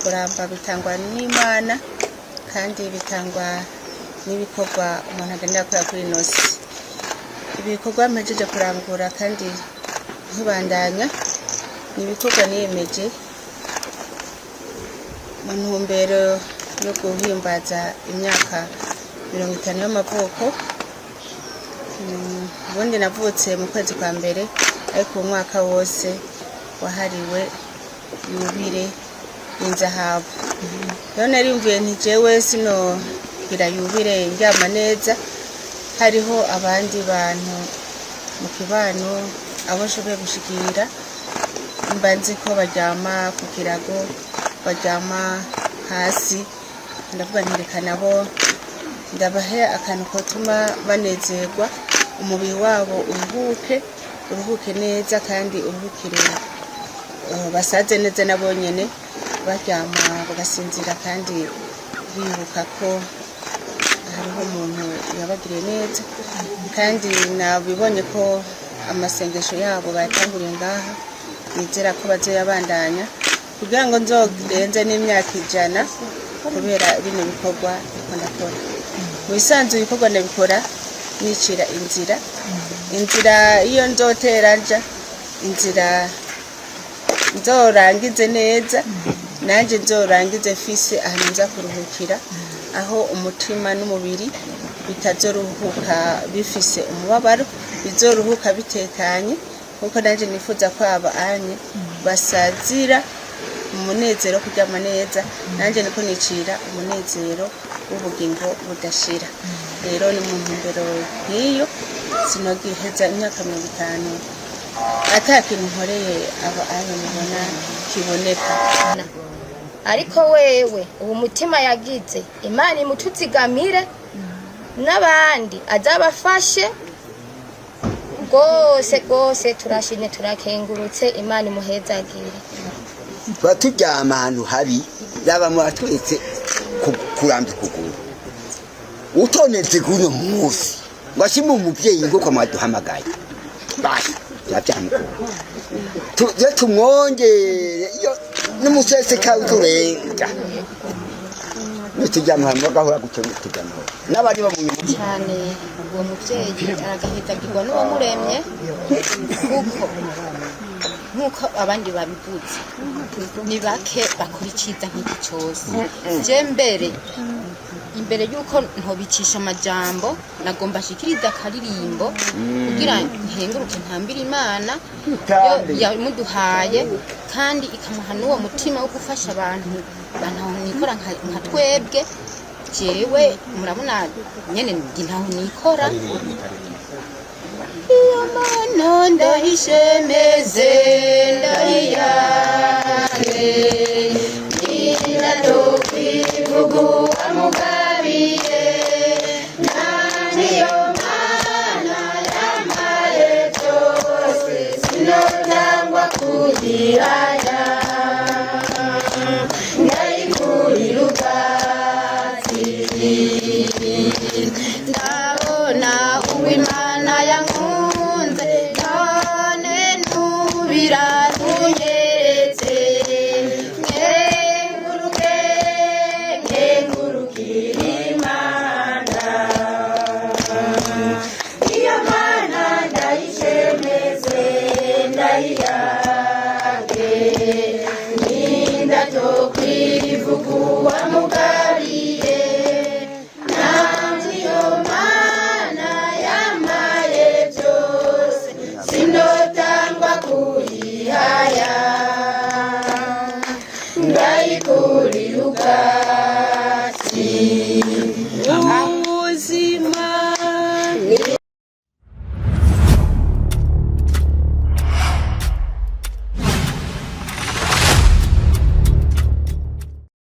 kuramba bitangwa n'Imana kandi bitangwa n'ibikorwa umuntu agenda akora kuri nosi. Ibikorwa mpejeje kurangura kandi nkibandanya nibikorwa niyemeje mu ntumbero yo guhimbaza imyaka 50 y'amavuko. Ubundi navutse mu kwezi kwa mbere, ariko umwaka wose wahariwe yubire inzahabu. Rero narimvuye nti jewe sino gira yubire ndyama neza, hariho abandi bantu mu kibano abo nshoboye gushikira, mbanzi ko baryama ku kirago, baryama hasi. Ndavuga ntirekana bo ndabahe akantu kotuma banezerwa, umubiri wabo uruhuke neza kandi uruhukire basaze neza nabo nyene, baryama bagasinzira kandi bibuka ko hariho umuntu yabagiriye neza. Kandi nabibonye ko amasengesho yabo bayatanguriye ngaha, nizera ko bazoyabandanya kugira ngo nzogenze n'imyaka 100 kubera bino bikorwa niko ndakora. Mu bisanzwe ibikorwa ndabikora nicira inzira iyo nzotera nja, inzira nzorangize neza, nanje nzorangize fise ahantu nza kuruhukira, aho umutima n'umubiri bitazoruhuka bifise umubabaro, bizoruhuka bitekanye, kuko nanje nifuza ko aba anye basazira umunezero kuryama neza, nanje niko nicira umunezero w'ubugingo budashira. Rero ni mu ntumbero nk'iyo sinogiheza imyaka 50 atakintu nkoreye aba anye mubona kiboneka. Ariko wewe uwo mutima yagize, Imana imutuzigamire n'abandi azabafashe gose turashimye turakengurutse, Imana imuhezagire. Baturyama ahantu habi yaba mu atwetse kurambye kuguru utonetse kuno munsi ngashima umuvyeyi ngo kwa maduhamagaye basi yabyamukuru tuje tumwongere iyo n'umusese kawuturenga nitujyama hamwe gahora gucengutujyama n'abari bamunyuma cyane. Uwo muvyeyi aragahitagirwa n'uwo muremye, kuko nkuko abandi babivuze ni bake bakurikiza nk'iki cyose. Je imbere yuko ntobicisha amajambo nagomba shikiriza akaririmbo kugira nkenguruke ntambira Imana yamuduhaye, kandi ikamuha n'uwo mutima wo gufasha abantu nikora nka twebwe. Jewe murabona nyene ntaho nikora, Imana ndayishemeze ndayiyage inatokwivugu amugabiye naniyo Mana yamaye byose sinotangwa kugiranya ngayikurira ubwatsi ndabona uw'Imana yanku